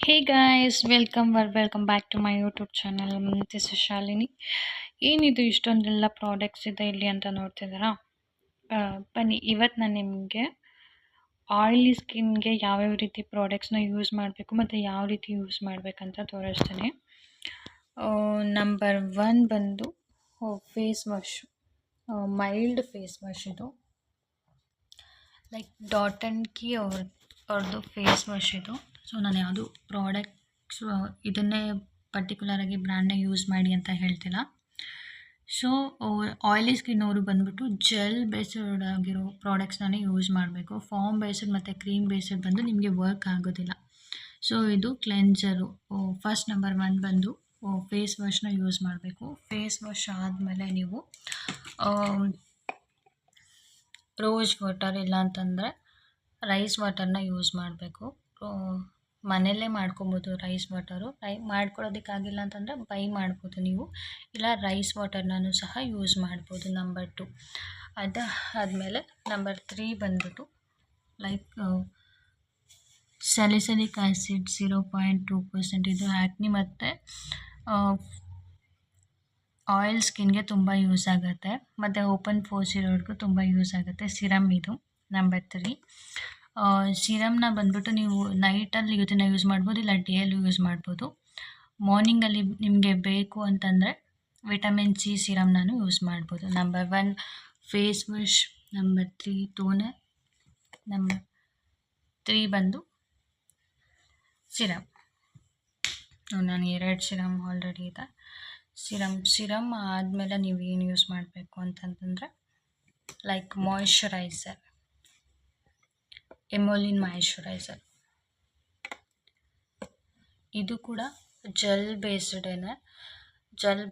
Hey guys, welcome back to my YouTube channel. This is Shalini. ಏನಿದು ಇಷ್ಟೊಂದೆಲ್ಲ products ಇದೆ ಇಲ್ಲಿ ಅಂತ ನೋಡ್ತಿದ್ದೀರಾ? ಬನ್ನಿ ಇವತ್ತು ನಾನು ನಿಮಗೆ ಆಯಿಲಿ ಸ್ಕಿನ್ಗೆ ಯಾವ್ಯಾವ ರೀತಿ ಪ್ರಾಡಕ್ಟ್ಸ್ನ ಯೂಸ್ ಮಾಡಬೇಕು ಮತ್ತು ಯಾವ ರೀತಿ ಯೂಸ್ ಮಾಡಬೇಕಂತ ತೋರಿಸ್ತೀನಿ. ನಂಬರ್ 1 ಬಂದು face wash, mild face wash ಇದು. ಲೈಕ್ ಡಾಟ್ ಆ್ಯಂಡ್ ಕೀ ಅವ್ರದ್ದು ಫೇಸ್ ವಾಶ್ ಇದು. ಸೊ ನಾನು ಯಾವುದು ಪ್ರಾಡಕ್ಟ್ಸ್ ಇದನ್ನೇ ಪರ್ಟಿಕ್ಯುಲರಾಗಿ ಬ್ರ್ಯಾಂಡ್ನೇ ಯೂಸ್ ಮಾಡಿ ಅಂತ ಹೇಳ್ತಿಲ್ಲ. ಸೊ ಆಯಿಲಿ ಸ್ಕಿನ್ ಅವರು ಬಂದುಬಿಟ್ಟು ಜೆಲ್ ಬೇಸ್ಡ್ ಆಗಿರೋ ಪ್ರಾಡಕ್ಟ್ಸ್ನೇ ಯೂಸ್ ಮಾಡಬೇಕು. ಫಾರ್ಮ್ ಬೇಸ್ಡ್ ಮತ್ತು ಕ್ರೀಮ್ ಬೇಸ್ಡ್ ಬಂದು ನಿಮಗೆ ವರ್ಕ್ ಆಗೋದಿಲ್ಲ. ಸೊ ಇದು ಕ್ಲೆನ್ಸರು. ಫಸ್ಟ್ ನಂಬರ್ 1 ಬಂದು ಫೇಸ್ ವಾಶ್ನ ಯೂಸ್ ಮಾಡಬೇಕು. ಫೇಸ್ ವಾಶ್ ಆದಮೇಲೆ ನೀವು ರೋಸ್ ವಾಟರ್ ಇಲ್ಲ ಅಂತಂದರೆ ರೈಸ್ ವಾಟರ್ನ ಯೂಸ್ ಮಾಡಬೇಕು. ಮನೆಯಲ್ಲೇ ಮಾಡ್ಕೊಬೋದು ರೈಸ್ ವಾಟರು. ಮಾಡ್ಕೊಳ್ಳೋದಕ್ಕಾಗಿಲ್ಲ ಅಂತಂದರೆ ಬೈ ಮಾಡ್ಬೋದು ನೀವು, ಇಲ್ಲ ರೈಸ್ ವಾಟರ್ನೂ ಸಹ ಯೂಸ್ ಮಾಡ್ಬೋದು. ನಂಬರ್ 2 ಆದಮೇಲೆ ನಂಬರ್ 3 ಬಂದ್ಬಿಟ್ಟು ಲೈಕ್ ಸ್ಯಾಲಿಸಿಲಿಕ್ ಆ್ಯಸಿಡ್ 0.2%. ಇದು ಆ್ಯಕ್ನಿ ಮತ್ತು ಆಯಿಲ್ ಸ್ಕಿನ್ಗೆ ತುಂಬ ಯೂಸ್ ಆಗುತ್ತೆ, ಮತ್ತು ಓಪನ್ ಪೋರ್ಸ್ ಇರೋರ್ಗೂ ತುಂಬ ಯೂಸ್ ಆಗುತ್ತೆ. ಸಿರಮ್ ಇದು ನಂಬರ್ 3. ಸಿರಮ್ನ ಬಂದುಬಿಟ್ಟು ನೀವು ನೈಟಲ್ಲಿ ಇದನ್ನು ಯೂಸ್ ಮಾಡ್ಬೋದು, ಇಲ್ಲ ಡೇಯಲ್ಲೂ ಯೂಸ್ ಮಾಡ್ಬೋದು. ಮಾರ್ನಿಂಗಲ್ಲಿ ನಿಮಗೆ ಬೇಕು ಅಂತಂದರೆ ವಿಟಮಿನ್ ಸಿ ಸಿರಮ್ನೂ ಯೂಸ್ ಮಾಡ್ಬೋದು. Number 1 face wash, number 3 toner, number 3 ಬಂದು ಸಿರಮ್. ನಾನು 2 ಸಿರಮ್ ಆಲ್ರೆಡಿ ಇದೆ. ಸಿರಮ್ ಆದಮೇಲೆ ನೀವು ಏನು ಯೂಸ್ ಮಾಡಬೇಕು ಅಂತಂತಂದರೆ ಲೈಕ್ ಮಾಯಿಶ್ಚರೈಸರ್, ಎಮೋಲಿನ್ ಮಾಯಿಶ್ಚರೈಸರ್. ಇದು ಕೂಡ ಜೆಲ್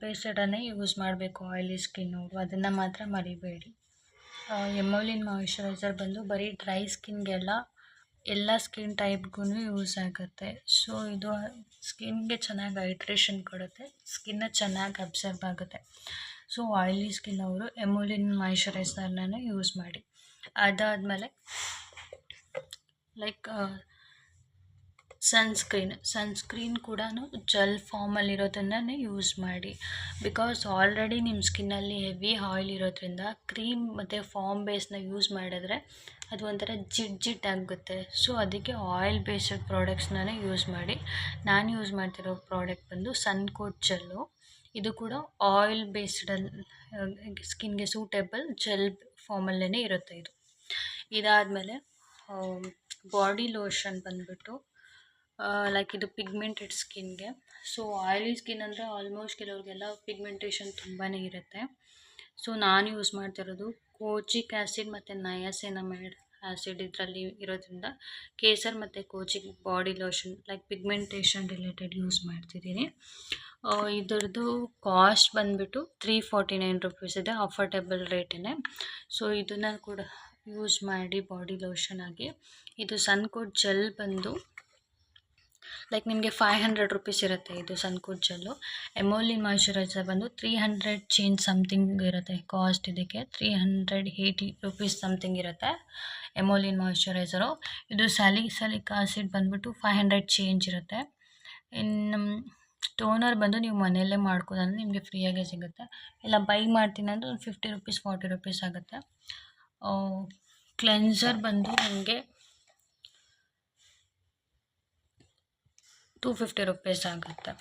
ಬೇಸ್ಡನ್ನೇ ಯೂಸ್ ಮಾಡಬೇಕು ಆಯಿಲಿ ಸ್ಕಿನ್ನವರು, ಅದನ್ನು ಮಾತ್ರ ಮರಿಬೇಡಿ. ಎಮೋಲಿನ್ ಮಾಯಿಶ್ಚರೈಸರ್ ಬಂದು ಬರೀ ಡ್ರೈ ಸ್ಕಿನ್ಗೆಲ್ಲ ಎಲ್ಲ ಸ್ಕಿನ್ ಟೈಪ್ಗೂ ಯೂಸ್ ಆಗುತ್ತೆ. ಸೊ ಇದು ಸ್ಕಿನ್ಗೆ ಚೆನ್ನಾಗಿ ಹೈಡ್ರೇಷನ್ ಕೊಡುತ್ತೆ, ಸ್ಕಿನ್ನ ಚೆನ್ನಾಗಿ ಅಬ್ಸರ್ವ್ ಆಗುತ್ತೆ. ಸೊ ಆಯಿಲಿ ಸ್ಕಿನ್ ಅವರು ಎಮೋಲಿನ್ ಮಾಯಿಶ್ಚರೈಸರ್ನ ಯೂಸ್ ಮಾಡಿ. ಅದಾದಮೇಲೆ ಲೈಕ್ ಸನ್ಸ್ಕ್ರೀನ್ ಕೂಡ ಜೆಲ್ ಫಾರ್ಮಲ್ಲಿರೋದನ್ನೇ ಯೂಸ್ ಮಾಡಿ. ಬಿಕಾಸ್ ಆಲ್ರೆಡಿ ನಿಮ್ಮ ಸ್ಕಿನ್ನಲ್ಲಿ ಹೆವಿ ಆಯಿಲ್ ಇರೋದ್ರಿಂದ ಕ್ರೀಮ್ ಮತ್ತು ಫಾರ್ಮ್ ಬೇಸ್ನ ಯೂಸ್ ಮಾಡಿದ್ರೆ ಅದು ಒಂಥರ ಜಿಡ್ ಆಗುತ್ತೆ. ಸೊ ಅದಕ್ಕೆ ಆಯಿಲ್ ಬೇಸ್ಡ್ ಪ್ರಾಡಕ್ಟ್ಸ್ನೇ ಯೂಸ್ ಮಾಡಿ. ನಾನು ಯೂಸ್ ಮಾಡ್ತಿರೋ ಪ್ರಾಡಕ್ಟ್ ಬಂದು ಸನ್ಕೋಟ್ ಜೆಲ್ಲು. ಇದು ಕೂಡ ಆಯಿಲ್ ಬೇಸ್ಡಲ್ಲಿ ಸ್ಕಿನ್ಗೆ ಸೂಟೇಬಲ್ ಜೆಲ್ ಫಾರ್ಮಲ್ಲೇ ಇರುತ್ತೆ ಇದು. ಇದಾದಮೇಲೆ ಬಾಡಿ ಲೋಷನ್ ಬಂದುಬಿಟ್ಟು ಲೈಕ್ ಇದು ಪಿಗ್ಮೆಂಟೆಡ್ ಸ್ಕಿನ್ಗೆ. ಸೊ ಆಯಿಲಿ ಸ್ಕಿನ್ ಅಂದರೆ ಆಲ್ಮೋಸ್ಟ್ ಕೆಲವ್ರಿಗೆಲ್ಲ ಪಿಗ್ಮೆಂಟೇಷನ್ ತುಂಬಾ ಇರುತ್ತೆ. ಸೊ ನಾನು ಯೂಸ್ ಮಾಡ್ತಿರೋದು ಕೋಚಿಕ್ ಆ್ಯಸಿಡ್ ಮತ್ತು ನಯಾಸಿನಮೈಡ್ ಆ್ಯಸಿಡ್ ಇದರಲ್ಲಿ ಇರೋದ್ರಿಂದ ಕೇಸರ್ ಮತ್ತು kojic body lotion like pigmentation related use ಮಾಡ್ತಿದ್ದೀನಿ. ಇದರದ್ದು ಕಾಸ್ಟ್ ಬಂದುಬಿಟ್ಟು 349 ರುಪೀಸ್ ಇದೆ, ಅಫೋರ್ಡೆಬಲ್ ರೇಟೇ. ಸೊ ಇದನ್ನು ಕೂಡ ಯೂಸ್ ಮಾಡಿ ಬಾಡಿ ಲೋಷನ್ ಆಗಿ. ಇದು ಸನ್ಕೋಟ್ ಜೆಲ್ ಬಂದು ಲೈಕ್ ನಿಮಗೆ 500 ರುಪೀಸ್ ಇರುತ್ತೆ ಇದು ಸನ್ಕೋಟ್ ಜೆಲ್ಲು. ಎಮೋಲಿನ್ ಮಾಯಿಶ್ಚರೈಸರ್ ಬಂದು 300 ಚೇಂಜ್ ಸಮಥಿಂಗ್ ಇರುತ್ತೆ ಕಾಸ್ಟ್. ಇದಕ್ಕೆ 380 ರುಪೀಸ್ ಸಮಥಿಂಗ್ ಇರುತ್ತೆ ಎಮೋಲಿನ್ ಮಾಯಿಶ್ಚರೈಸರು. ಇದು ಸ್ಯಾಲಿಸಿಲಿಕ್ ಆ್ಯಸಿಡ್ ಬಂದುಬಿಟ್ಟು 500 ಚೇಂಜ್ ಇರುತ್ತೆ. ಇನ್ನು ಟೋನರ್ ಬಂದು ನೀವು ಮನೆಯಲ್ಲೇ ಮಾಡ್ಕೋದಂದ್ರೆ ನಿಮಗೆ ಫ್ರೀಯಾಗೇ ಸಿಗುತ್ತೆ, ಇಲ್ಲ ಬೈ ಮಾಡ್ತೀನಿ ಅಂದರೆ ಒಂದು 50 ರುಪೀಸ್ 40 ರುಪೀಸ್ ಆಗುತ್ತೆ. ಕ್ಲೆನ್ಸರ್ ಬಂದು ನಿಮಗೆ 250 ರುಪೀಸ್ ಆಗುತ್ತೆ.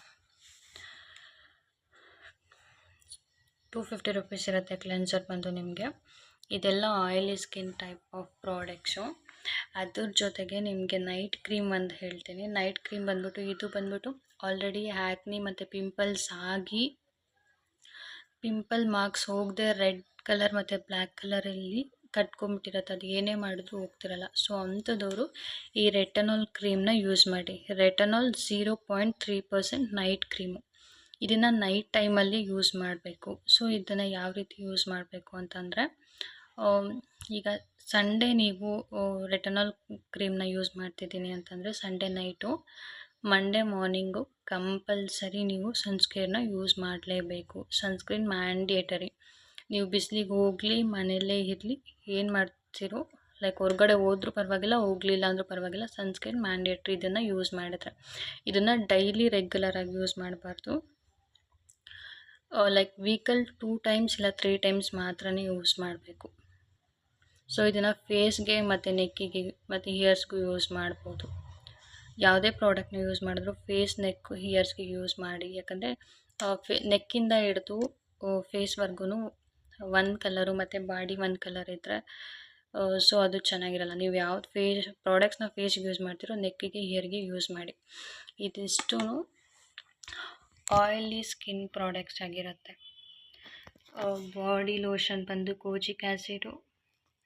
250 ರುಪೀಸ್ ಇರುತ್ತೆ ಕ್ಲೆನ್ಸರ್ ಬಂದು ನಿಮಗೆ. ಇದೆಲ್ಲ oily skin type of products. ಅದ್ರ ಜೊತೆಗೆ ನಿಮಗೆ ನೈಟ್ ಕ್ರೀಮ್ ಒಂದು ಹೇಳ್ತೀನಿ. ನೈಟ್ ಕ್ರೀಮ್ ಬಂದ್ಬಿಟ್ಟು ಇದು ಬಂದ್ಬಿಟ್ಟು ಆಲ್ರೆಡಿ ಆ್ಯಕ್ನಿ ಮತ್ತು ಪಿಂಪಲ್ಸ್ ಆಗಿ ಪಿಂಪಲ್ ಮಾರ್ಕ್ಸ್ ಹೋಗದೆ ರೆಡ್ ಕಲರ್ ಮತ್ತು ಬ್ಲ್ಯಾಕ್ ಕಲರಲ್ಲಿ ಕಟ್ಕೊಂಬಿಟ್ಟಿರತ್ತೆ, ಅದು ಏನೇ ಮಾಡಿದ್ರೂ ಹೋಗ್ತಿರಲ್ಲ. ಸೊ ಅಂಥದ್ದವರು ಈ ರೆಟನಾಲ್ ಕ್ರೀಮ್ನ ಯೂಸ್ ಮಾಡಿ. ರೆಟನಾಲ್ 0.3% ನೈಟ್ ಕ್ರೀಮು. ಇದನ್ನು ನೈಟ್ ಟೈಮಲ್ಲಿ ಯೂಸ್ ಮಾಡಬೇಕು. ಸೊ ಇದನ್ನು ಯಾವ ರೀತಿ ಯೂಸ್ ಮಾಡಬೇಕು ಅಂತಂದರೆ ಈಗ ಸಂಡೇ ನೀವು ರೆಟನಾಲ್ ಕ್ರೀಮ್ನ ಯೂಸ್ ಮಾಡ್ತಿದ್ದೀನಿ ಅಂತಂದರೆ Sunday night Monday morning compulsory ನೀವು ಸನ್ಸ್ಕ್ರೀನ್ನ ಯೂಸ್ ಮಾಡಲೇಬೇಕು. Sunscreen mandatory. ನೀವು ಬಿಸಿಲಿಗೆ ಹೋಗಲಿ ಮನೆಯಲ್ಲೇ ಇರಲಿ ಏನು ಮಾಡ್ತಿರೋ ಲೈಕ್ ಹೊರಗಡೆ ಹೋದ್ರೂ ಪರವಾಗಿಲ್ಲ, ಹೋಗಲಿಲ್ಲ ಅಂದರೂ ಪರವಾಗಿಲ್ಲ, ಸನ್ಸ್ಕ್ರೀನ್ ಮ್ಯಾಂಡೇಟ್ರಿ ಇದನ್ನು ಯೂಸ್ ಮಾಡಿದ್ರೆ. ಇದನ್ನು ಡೈಲಿ ರೆಗ್ಯುಲರಾಗಿ ಯೂಸ್ ಮಾಡಬಾರ್ದು. ಲೈಕ್ ವೀಕಲ್ಲಿ 2 ಟೈಮ್ಸ್ ಇಲ್ಲ 3 ಟೈಮ್ಸ್ ಮಾತ್ರ ಯೂಸ್ ಮಾಡಬೇಕು. ಸೊ ಇದನ್ನು ಫೇಸ್ಗೆ ಮತ್ತು ನೆಕ್ಕಿಗೆ ಮತ್ತು ಇಯರ್ಸ್ಗೂ ಯೂಸ್ ಮಾಡ್ಬೋದು. ಯಾವುದೇ ಪ್ರಾಡಕ್ಟ್ನ ಯೂಸ್ ಮಾಡಿದ್ರು ಫೇಸ್, ನೆಕ್, ಇಯರ್ಸ್ಗೆ ಯೂಸ್ ಮಾಡಿ. ಯಾಕಂದರೆ ನೆಕ್ಕಿಂದ ಹಿಡಿದು ಫೇಸ್ವರೆಗೂ ಒಂದು ಕಲರು ಮತ್ತು ಬಾಡಿ ಒಂದು ಕಲರ್ ಇದ್ದರೆ ಸೊ ಅದು ಚೆನ್ನಾಗಿರಲ್ಲ. ನೀವು ಯಾವ್ದು ಪ್ರಾಡಕ್ಟ್ಸ್ನ ಫೇಸ್ಗೆ ಯೂಸ್ ಮಾಡ್ತೀರೋ ನೆಕ್ಕಿಗೆ, ಇಯರ್ಗೆ ಯೂಸ್ ಮಾಡಿ. ಇದಿಷ್ಟು ಆಯಿಲಿ ಸ್ಕಿನ್ ಪ್ರಾಡಕ್ಟ್ಸ್ ಆಗಿರುತ್ತೆ. ಬಾಡಿ ಲೋಷನ್ ಬಂದು ಕೋಜಿಕ್ ಆ್ಯಸಿಡು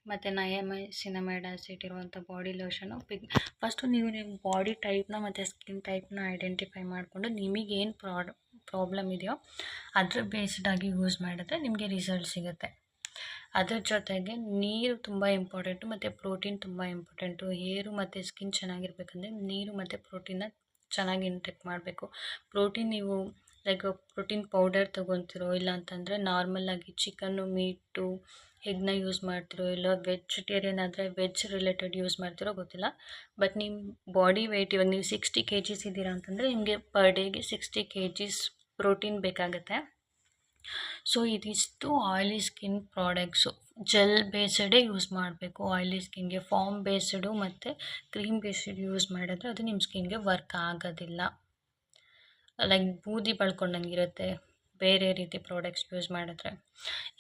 ಮತ್ತು ನಯಮೈಸಿನಮೈಡ್ ಆ್ಯಸಿಡ್ ಇರುವಂಥ ಬಾಡಿ ಲೋಷನು. ಫಸ್ಟು ನೀವು ನಿಮ್ಮ ಬಾಡಿ ಟೈಪ್ನ ಮತ್ತು ಸ್ಕಿನ್ ಟೈಪ್ನ ಐಡೆಂಟಿಫೈ ಮಾಡಿಕೊಂಡು ನಿಮಗೇನು ಪ್ರಾಬ್ಲಮ್ ಇದೆಯೋ ಅದ್ರ ಬೇಸ್ಡಾಗಿ ಯೂಸ್ ಮಾಡಿದ್ರೆ ನಿಮಗೆ ರಿಸಲ್ಟ್ ಸಿಗುತ್ತೆ. ಅದ್ರ ಜೊತೆಗೆ ನೀರು ತುಂಬ ಇಂಪಾರ್ಟೆಂಟು ಮತ್ತು ಪ್ರೋಟೀನ್ ತುಂಬ ಇಂಪಾರ್ಟೆಂಟು. ಹೇರು ಮತ್ತು ಸ್ಕಿನ್ ಚೆನ್ನಾಗಿರ್ಬೇಕಂದ್ರೆ ನೀರು ಮತ್ತು ಪ್ರೋಟೀನ್ನ ಚೆನ್ನಾಗಿ ಇಂಟೇಕ್ ಮಾಡಬೇಕು. ಪ್ರೋಟೀನ್ ನೀವು ಲೈಕ್ ಪ್ರೋಟೀನ್ ಪೌಡರ್ ತೊಗೊತಿರೋ, ಇಲ್ಲ ಅಂತಂದರೆ ನಾರ್ಮಲಾಗಿ ಚಿಕನ್ನು, ಮೀಟು, ಎಗ್ನ ಯೂಸ್ ಮಾಡ್ತಿರೋ, ಇಲ್ಲ ವೆಜಿಟೇರಿಯನ್ ಆದರೆ ವೆಜ್ ರಿಲೇಟೆಡ್ ಯೂಸ್ ಮಾಡ್ತಿರೋ ಗೊತ್ತಿಲ್ಲ. ಬಟ್ ನಿಮ್ಮ ಬಾಡಿ ವೆಯ್ಟ್ ಇವಾಗ ನೀವು 60 kgs ಇದ್ದೀರಾ ಅಂತಂದರೆ ನಿಮಗೆ ಪರ್ ಡೇಗೆ 60 kgs ಪ್ರೋಟೀನ್ ಬೇಕಾಗುತ್ತೆ. ಸೊ ಇದಿಷ್ಟು ಆಯಿಲಿ ಸ್ಕಿನ್ ಪ್ರಾಡಕ್ಟ್ಸು. ಜೆಲ್ ಬೇಸ್ಡೇ ಯೂಸ್ ಮಾಡಬೇಕು ಆಯಿಲಿ ಸ್ಕಿನ್ಗೆ. ಫಾರ್ಮ್ ಬೇಸ್ಡು ಮತ್ತು ಕ್ರೀಮ್ ಬೇಸ್ಡ್ ಯೂಸ್ ಮಾಡಿದ್ರೆ ಅದು ನಿಮ್ಮ ಸ್ಕಿನ್ಗೆ ವರ್ಕ್ ಆಗೋದಿಲ್ಲ. ಲೈಕ್ ಬೂದಿ ಬಳ್ಕೊಂಡಂಗಿರುತ್ತೆ ಬೇರೆ ರೀತಿ ಪ್ರಾಡಕ್ಟ್ಸ್ ಯೂಸ್ ಮಾಡಿದ್ರೆ.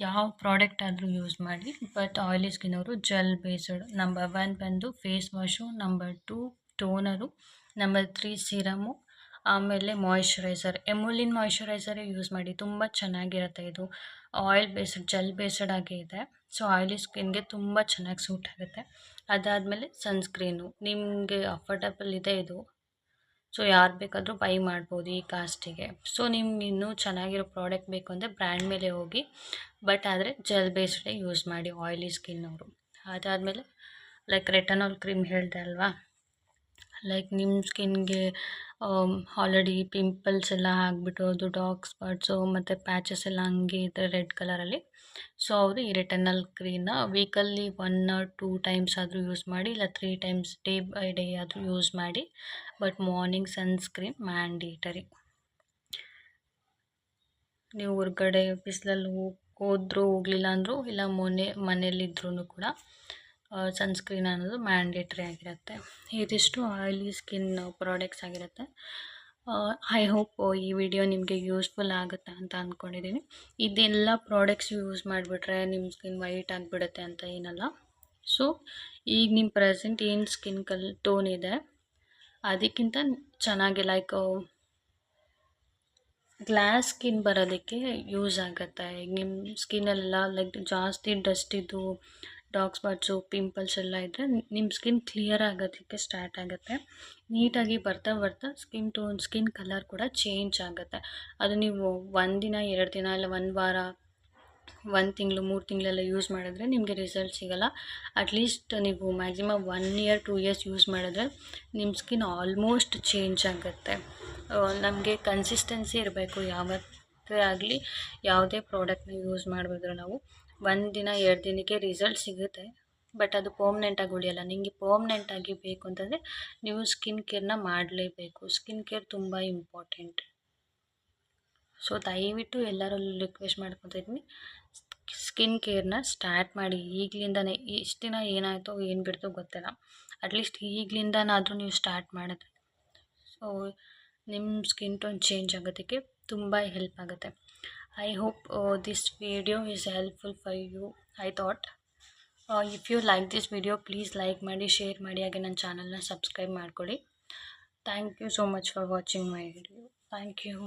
ಯಾವ ಪ್ರಾಡಕ್ಟ್ ಆದರೂ ಯೂಸ್ ಮಾಡಿ, ಬಟ್ ಆಯಿಲಿ ಸ್ಕಿನ್ ಅವರು ಜೆಲ್ ಬೇಸ್ಡ್. ನಂಬರ್ 1 ಬಂದು face wash, number 2 toner, number 3 serum, ಆಮೇಲೆ ಮಾಯಿಶ್ಚರೈಸರ್. ಎಮುಲಿನ್ ಮಾಯಿಶ್ಚರೈಸರೇ ಯೂಸ್ ಮಾಡಿ, ತುಂಬ ಚೆನ್ನಾಗಿರುತ್ತೆ. ಇದು ಆಯಿಲ್ ಬೇಸ್ಡ್, ಜೆಲ್ ಬೇಸ್ಡ್ ಆಗೇ ಇದೆ. ಸೊ ಆಯಿಲಿ ಸ್ಕಿನ್ಗೆ ತುಂಬ ಚೆನ್ನಾಗಿ ಸೂಟ್ ಆಗುತ್ತೆ. ಅದಾದಮೇಲೆ ಸನ್ಸ್ಕ್ರೀನು ನಿಮಗೆ ಅಫೋರ್ಡಬಲ್ ಇದೆ ಇದು. ಸೊ ಯಾರು ಬೇಕಾದರೂ ಬೈ ಮಾಡ್ಬೋದು ಈ ಕಾಸ್ಟಿಗೆ. ಸೊ ನಿಮ್ಗೆ ಇನ್ನೂ ಚೆನ್ನಾಗಿರೋ ಪ್ರಾಡಕ್ಟ್ ಬೇಕು ಅಂದರೆ ಬ್ರ್ಯಾಂಡ್ ಮೇಲೆ ಹೋಗಿ, ಬಟ್ ಆದರೆ ಜೆಲ್ ಬೇಸ್ಡೇ ಯೂಸ್ ಮಾಡಿ ಆಯಿಲಿ ಸ್ಕಿನ್ ಅವರು. ಅದಾದಮೇಲೆ ಲೈಕ್ ರೆಟನಾಲ್ ಕ್ರೀಮ್ ಹೇಳಿದೆ ಅಲ್ವಾ, ಲೈಕ್ ನಿಮ್ಮ ಸ್ಕಿನ್ಗೆ ಆಲ್ರೆಡಿ ಪಿಂಪಲ್ಸ್ ಎಲ್ಲ ಆಗಿಬಿಟ್ಟು ಡಾರ್ಕ್ ಸ್ಪಾಟ್ಸು ಮತ್ತು ಪ್ಯಾಚಸ್ ಎಲ್ಲ ಹಂಗೆ ಇದ್ದರೆ ರೆಡ್ ಕಲರಲ್ಲಿ, ಸೊ ಅವರು ಈ ರೆಟನಾಲ್ ಕ್ರೀಮ್ನ ವೀಕಲ್ಲಿ 1 or 2 ಟೈಮ್ಸ್ ಆದರೂ ಯೂಸ್ ಮಾಡಿ, ಇಲ್ಲ 3 ಟೈಮ್ಸ್ ಡೇ ಬೈ ಡೇ ಆದರೂ ಯೂಸ್ ಮಾಡಿ. But morning sunscreen mandatory. ನೀವು ಹೊರ್ಗಡೆ ಬಿಸಿಲಲ್ಲಿ ಹೋಗಲಿಲ್ಲ ಅಂದರೂ, ಇಲ್ಲ ಮನೆಯಲ್ಲಿದ್ರೂ ಕೂಡ ಸನ್ಸ್ಕ್ರೀನ್ ಅನ್ನೋದು ಮ್ಯಾಂಡೇಟ್ರಿ ಆಗಿರುತ್ತೆ. ಇದಿಷ್ಟು ಆಯಿಲಿ ಸ್ಕಿನ್ ಪ್ರಾಡಕ್ಟ್ಸ್ ಆಗಿರುತ್ತೆ. ಐ ಹೋಪ್ ಈ ವಿಡಿಯೋ ನಿಮಗೆ ಯೂಸ್ಫುಲ್ ಆಗುತ್ತೆ ಅಂತ ಅಂದ್ಕೊಂಡಿದ್ದೀನಿ. ಇದೆಲ್ಲ ಪ್ರಾಡಕ್ಟ್ಸ್ ಯೂಸ್ ಮಾಡಿಬಿಟ್ರೆ ನಿಮ್ಮ ಸ್ಕಿನ್ ವೈಟ್ ಆಗಿಬಿಡುತ್ತೆ ಅಂತ ಏನಲ್ಲ. ಸೊ ಈಗ ನಿಮ್ಮ ಪ್ರೆಸೆಂಟ್ ಏನು ಸ್ಕಿನ್ ಟೋನ್ ಇದೆ ಅದಕ್ಕಿಂತ ಚೆನ್ನಾಗಿ ಲೈಕ್ ಗ್ಲಾಸ್ ಸ್ಕಿನ್ ಬರೋದಕ್ಕೆ ಯೂಸ್ ಆಗುತ್ತೆ. ಈಗ ನಿಮ್ಮ ಸ್ಕಿನ್ನೆಲ್ಲ ಲೈಕ್ ಜಾಸ್ತಿ ಡಸ್ಟ್ ಇದ್ದು ಡಾರ್ಕ್ ಸ್ಪಾಟ್ಸು, ಪಿಂಪಲ್ಸ್ ಎಲ್ಲ ಇದ್ದರೆ ನಿಮ್ಮ ಸ್ಕಿನ್ ಕ್ಲಿಯರ್ ಆಗೋದಕ್ಕೆ ಸ್ಟಾರ್ಟ್ ಆಗುತ್ತೆ. ನೀಟಾಗಿ ಬರ್ತಾ ಸ್ಕಿನ್ ಕಲರ್ ಕೂಡ ಚೇಂಜ್ ಆಗುತ್ತೆ. ಅದು ನೀವು 1 ದಿನ 2 ದಿನ ಇಲ್ಲ 1 ವಾರ 1 ತಿಂಗಳು 3 ತಿಂಗಳೆಲ್ಲ ಯೂಸ್ ಮಾಡಿದ್ರೆ ನಿಮಗೆ ರಿಸಲ್ಟ್ ಸಿಗೋಲ್ಲ. ಅಟ್ಲೀಸ್ಟ್ ನೀವು ಮ್ಯಾಕ್ಸಿಮಮ್ 1 year 2 years ಯೂಸ್ ಮಾಡಿದ್ರೆ ನಿಮ್ಮ ಸ್ಕಿನ್ ಆಲ್ಮೋಸ್ಟ್ ಚೇಂಜ್ ಆಗುತ್ತೆ. ನಮಗೆ ಕನ್ಸಿಸ್ಟೆನ್ಸಿ ಇರಬೇಕು. ಯಾವತ್ತೇ ಆಗಲಿ ಯಾವುದೇ ಪ್ರಾಡಕ್ಟ್ನ ಯೂಸ್ ಮಾಡಿದ್ರು ನಾವು 1 ದಿನ 2 ದಿನಕ್ಕೆ ರಿಸಲ್ಟ್ ಸಿಗುತ್ತೆ, ಬಟ್ ಅದು ಪರ್ಮ್ನೆಂಟಾಗಿ ಉಳಿಯೋಲ್ಲ. ನಿಮಗೆ ಪರ್ಮ್ನೆಂಟಾಗಿ ಬೇಕು ಅಂತಂದರೆ ನೀವು ಸ್ಕಿನ್ ಕೇರ್ನ ಮಾಡಲೇಬೇಕು. ಸ್ಕಿನ್ ಕೇರ್ ತುಂಬ ಇಂಪಾರ್ಟೆಂಟ್. ಸೊ ದಯವಿಟ್ಟು ಎಲ್ಲರಲ್ಲೂ ರಿಕ್ವೆಸ್ಟ್ ಮಾಡ್ಕೊತಾ ಇದ್ದೀನಿ, ಸ್ಕಿನ್ ಕೇರ್ನ ಸ್ಟಾರ್ಟ್ ಮಾಡಿ ಈಗಲಿಂದನೇ. ಇಷ್ಟು ದಿನ ಏನಾಯಿತೋ ಏನು ಬಿಡ್ತೋ ಗೊತ್ತಿಲ್ಲ, ಅಟ್ಲೀಸ್ಟ್ ಈಗಲಿಂದನಾದರೂ ನೀವು ಸ್ಟಾರ್ಟ್ ಮಾಡಿದ್ರೆ ಸೊ ನಿಮ್ಮ ಸ್ಕಿನ್ ಟೋನ್ ಚೇಂಜ್ ಆಗೋದಕ್ಕೆ ತುಂಬ ಹೆಲ್ಪ್ ಆಗುತ್ತೆ. I hope this video is helpful for you. I thought if you like this video please like ಮಾಡಿ, ಶೇರ್ ಮಾಡಿ, ಹಾಗೆ ನನ್ನ ಚಾನಲ್ನ ಸಬ್ಸ್ಕ್ರೈಬ್ ಮಾಡ್ಕೊಳ್ಳಿ. Thank you so much for watching my video. Thank you.